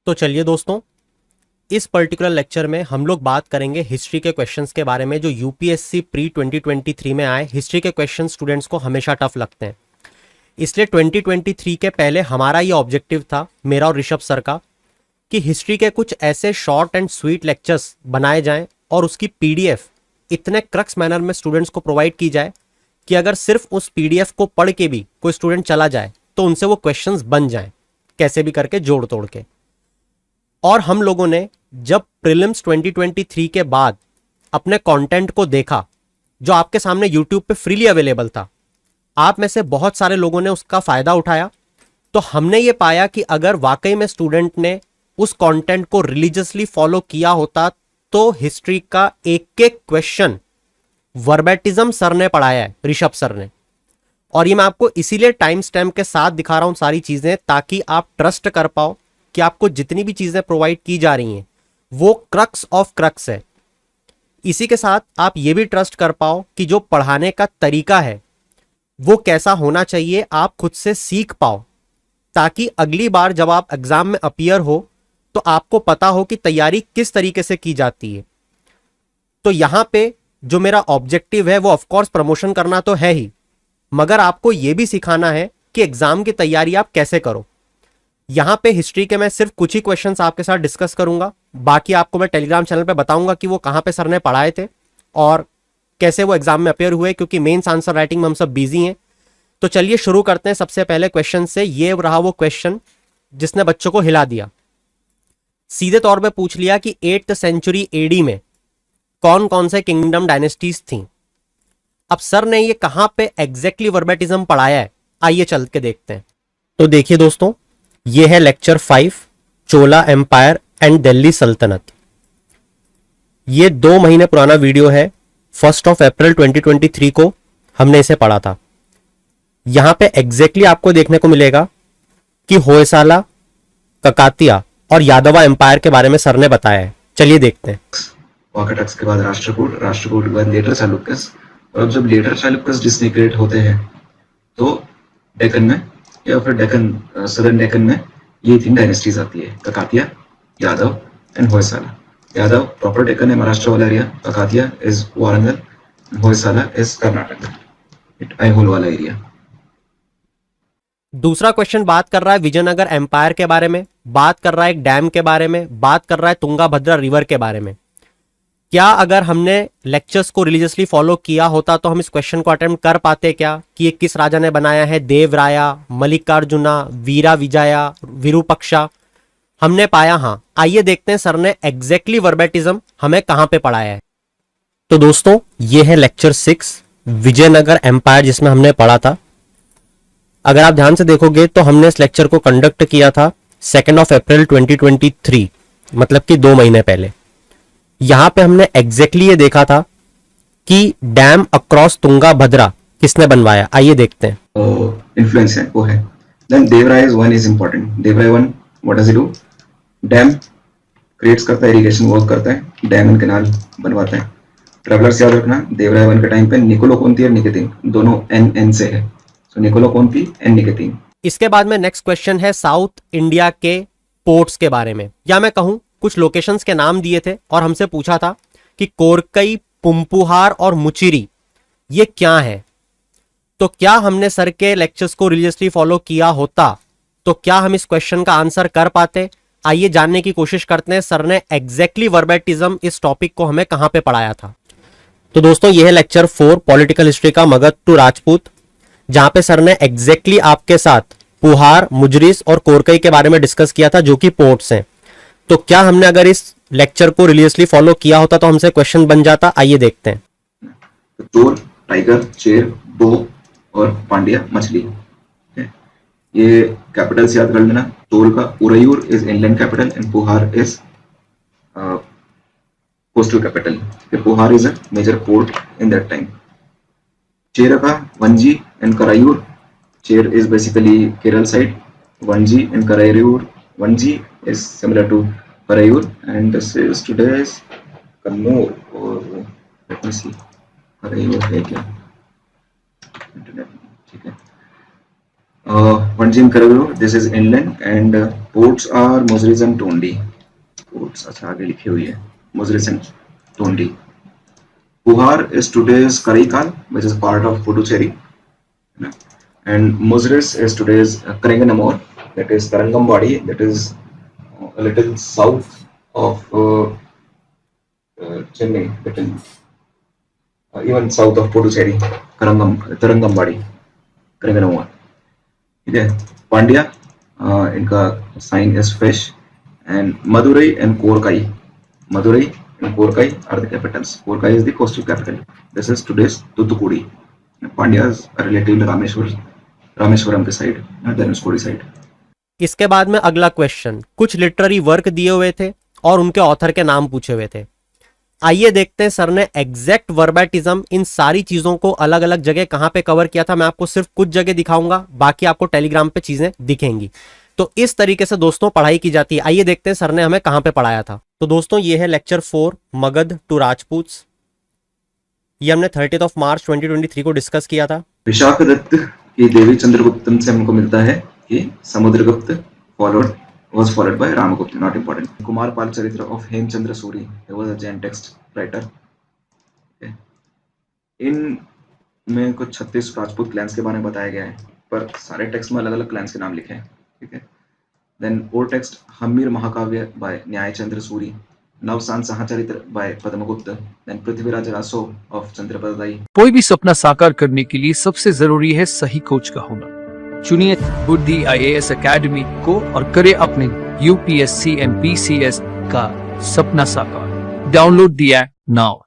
तो चलिए दोस्तों, इस पर्टिकुलर लेक्चर में हम लोग बात करेंगे हिस्ट्री के क्वेश्चंस के बारे में जो यूपीएससी प्री 2023 में आए। हिस्ट्री के क्वेश्चन स्टूडेंट्स को हमेशा टफ लगते हैं, इसलिए 2023 के पहले हमारा ये ऑब्जेक्टिव था, मेरा और ऋषभ सर का, कि हिस्ट्री के कुछ ऐसे शॉर्ट एंड स्वीट लेक्चर्स बनाए जाएं और उसकी पीडीएफ इतने क्रक्स मैनर में स्टूडेंट्स को प्रोवाइड की जाए कि अगर सिर्फ उस पीडीएफ को पढ़ के भी कोई स्टूडेंट चला जाए तो उनसे वो क्वेश्चंस बन जाएं, कैसे भी करके जोड़ तोड़ के। और हम लोगों ने जब प्रीलिम्स 2023 के बाद अपने कंटेंट को देखा जो आपके सामने यूट्यूब पे फ्रीली अवेलेबल था, आप में से बहुत सारे लोगों ने उसका फायदा उठाया, तो हमने ये पाया कि अगर वाकई में स्टूडेंट ने उस कंटेंट को रिलीजियसली फॉलो किया होता तो हिस्ट्री का एक एक क्वेश्चन वर्बेटिज्म सर ने पढ़ाया है, ऋषभ सर ने। और ये मैं आपको इसीलिए टाइम स्टैम्प के साथ दिखा रहा हूं सारी चीजें, ताकि आप ट्रस्ट कर पाओ कि आपको जितनी भी चीजें प्रोवाइड की जा रही हैं वो क्रक्स ऑफ क्रक्स है। इसी के साथ आप ये भी ट्रस्ट कर पाओ कि जो पढ़ाने का तरीका है वो कैसा होना चाहिए, आप खुद से सीख पाओ, ताकि अगली बार जब आप एग्जाम में अपीयर हो तो आपको पता हो कि तैयारी किस तरीके से की जाती है। तो यहां पे जो मेरा ऑब्जेक्टिव है वो ऑफकोर्स प्रमोशन करना तो है ही, मगर आपको यह भी सिखाना है कि एग्जाम की तैयारी आप कैसे करो। यहां पे हिस्ट्री के मैं सिर्फ कुछ ही क्वेश्चंस आपके साथ डिस्कस करूंगा, बाकी आपको मैं टेलीग्राम चैनल पे बताऊंगा कि वो कहां पे सर ने पढ़ाए थे और कैसे वो एग्जाम में अपेयर हुए, क्योंकि मेंस आंसर राइटिंग में हम सब बिजी हैं। तो चलिए शुरू करते हैं सबसे पहले क्वेश्चन से। ये रहा वो क्वेश्चन जिसने बच्चों को हिला दिया। सीधे तौर पे पूछ लिया कि 8th सेंचुरी एडी में कौन कौन से किंगडम डायनेस्टीज थी। अब सर ने ये कहां पे एग्जैक्टली वर्बेटिज्म पढ़ाया है, आइए चल के देखते हैं। तो देखिए दोस्तों, ये है lecture 5, Chola empire and Delhi Sultanate. ये 2 महीने पुराना वीडियो है, 1 अप्रैल 2023 को हमने इसे पढ़ा था। यहां पे एग्जैक्टली आपको देखने को मिलेगा कि होयसाला, ककातिया और यादवा एम्पायर के बारे में सर ने बताया है। चलिए देखते हैं। वाकाटक्स के बाद राष्ट्रकूट, राष्ट्रकूट के बाद लेटर चालुक्यस, और अब जब लेटर चालुक्यस डिसइंटीग्रेट होते हैं तो डेक्कन में या फिर डेक्कन, सदर्न डेक्कन में ये 3 डायनेस्टीज आती है, ककातिया, यादव एंड होयसाला। यादव प्रॉपर डेक्कन है, महाराष्ट्र वाला area, Kakatiya is Warangal, Hoysala is Karnataka, Aihole वाला एरिया। दूसरा क्वेश्चन बात कर रहा है विजयनगर एम्पायर के बारे में, बात कर रहा है एक डैम के बारे में, बात कर रहा है तुंगाभद्रा रिवर के बारे में। क्या अगर हमने लेक्चर्स को रिलीजियसली फॉलो किया होता तो हम इस क्वेश्चन को अटेम्प्ट कर पाते क्या, कि ये किस राजा ने बनाया है? देवराया, मल्लिकार्जुना, वीरा विजया, विरूपक्षा। हमने पाया हाँ। आइए देखते हैं सर ने एग्जैक्टली वर्बेटिज्म हमें कहां पे पढ़ाया है। तो दोस्तों, ये है लेक्चर 6 विजयनगर एम्पायर, जिसमें हमने पढ़ा था। अगर आप ध्यान से देखोगे तो हमने इस लेक्चर को कंडक्ट किया था 2 अप्रैल 2023, मतलब कि 2 महीने पहले। यहां पे हमने एग्जैक्टली ये देखा था कि डैम अक्रॉस तुंगाभद्रा किसने बनवाया। आइए देखते हैं। इन्फ्लुएंस है वो है। Then Devaraya one is important. Devaraya one what does he do? Dam creates करता है, इरिगेशन वर्क करता है, डैम एंड कैनाल बनवाता है। ट्रेवलर्स याद रखना, देवराय वन के टाइम पे निकोलो कोंती और निकेतिन दोनों एन से है, तो निकोलो कोंती एंड निकेतिन। इसके बाद में नेक्स्ट क्वेश्चन है साउथ इंडिया के पोर्ट्स के बारे में, या मैं कहूं कुछ लोकेशंस के नाम दिए थे और हमसे पूछा था कि कोरकई, पुम्पुहार और मुचिरी ये क्या है। तो क्या हमने सर के लेक्चर्स को रिलीजियसली फॉलो किया होता तो क्या हम इस क्वेश्चन का आंसर कर पाते? आइए जानने की कोशिश करते हैं सर ने एग्जैक्टली वर्बेटिज्म इस टॉपिक को हमें कहां पे पढ़ाया था। तो दोस्तों, यह है लेक्चर 4 पॉलिटिकल हिस्ट्री का, मगध टू राजपूत, जहां पे सर ने एग्जैक्टली आपके साथ पुहार, मुजरिस और कोरकई के बारे में डिस्कस किया था, जो कि पोर्ट्स हैं। तो क्या हमने अगर इस लेक्चर को रिलीजियसली फॉलो किया होता तो हमसे क्वेश्चन बन जाता? आइए देखते हैं। चोर, टाइगर, चेर, बो और पांड्या मछली। ये कैपिटल्स याद कर लेना। चोर का Uraiyur is inland capital and Puhar is coastal capital. Puhar is a major port in that time. Chera का Vanji and Karur. Chera is basically Kerala side. Vanji and Karayur. Vanji is similar to Karayur, and this is today's Kannur, or let me see, Karayur है क्या? Internet, ठीक है। Vanji and Karayur, this is inland, and Ports are Mozris and Tondi. Ports अच्छा आगे लिखी हुई है Mozris and Tondi. Puhar is today's Karaikal, which is part of Puducherry, and Mozris is today's Karanganamore, that is Tarangambadi, that is a little south of Chennai, little even south of Puducherry, Tarangambadi, Karanganamore. ठीक है. पांड्या इनका sign is fish and Madurai and Korkai. Madurai and Korkai are the capitals. Korkai is the coastal capital. This is today's Thoothukudi. Pandyas are relative to Rameshwaram के side and Dhanushkodi side. इसके बाद में अगला question, कुछ literary work दिए हुए थे और उनके ऑथर के नाम पूछे हुए थे. आइए देखते हैं सर ने एग्जैक्ट वर्बैटिज्म इन सारी चीजों को अलग अलग जगह कहां पे कवर किया था. मैं आपको सिर्फ कुछ जगह दिखाऊंगा, बाकी आपको टेलीग्राम पे चीजें दिखेंगी. तो इस तरीके से दोस्तों पढ़ाई की जाती है. आइए देखते हैं सर ने हमें कहां पे पढ़ाया था. तो दोस्तों ये है लेक्चर 4 मगध टू राजपूत्स. ये हमने 30 मार्च 2023 को डिस्कस किया था. विशाखदत्त की देवी चंद्रगुप्तम से हमको मिलता है कि Samudragupta was followed by Ramagupta, not important. Kumarpal Charitra of Hemchandra Suri, he was a Jain text writer. Okay. इन में कुछ 36 राजपूत क्लैंस के बारे में बताया गया है, पर सारे टेक्स्ट में अलग अलग क्लैंस के नाम लिखे हैं. ठीक है. Then old text Hammir Mahakavya by Nyayachandra Suri, Navasahasanka Charita by Padmagupta, then Prithviraj Raso of Chandbardai. कोई भी सपना साकार करने के लिए सबसे जरूरी है सही कोच का होना. चुनिए बुद्धि IAS एकेडमी को और करे अपने UPSC MPCS का सपना साकार. Download the app now.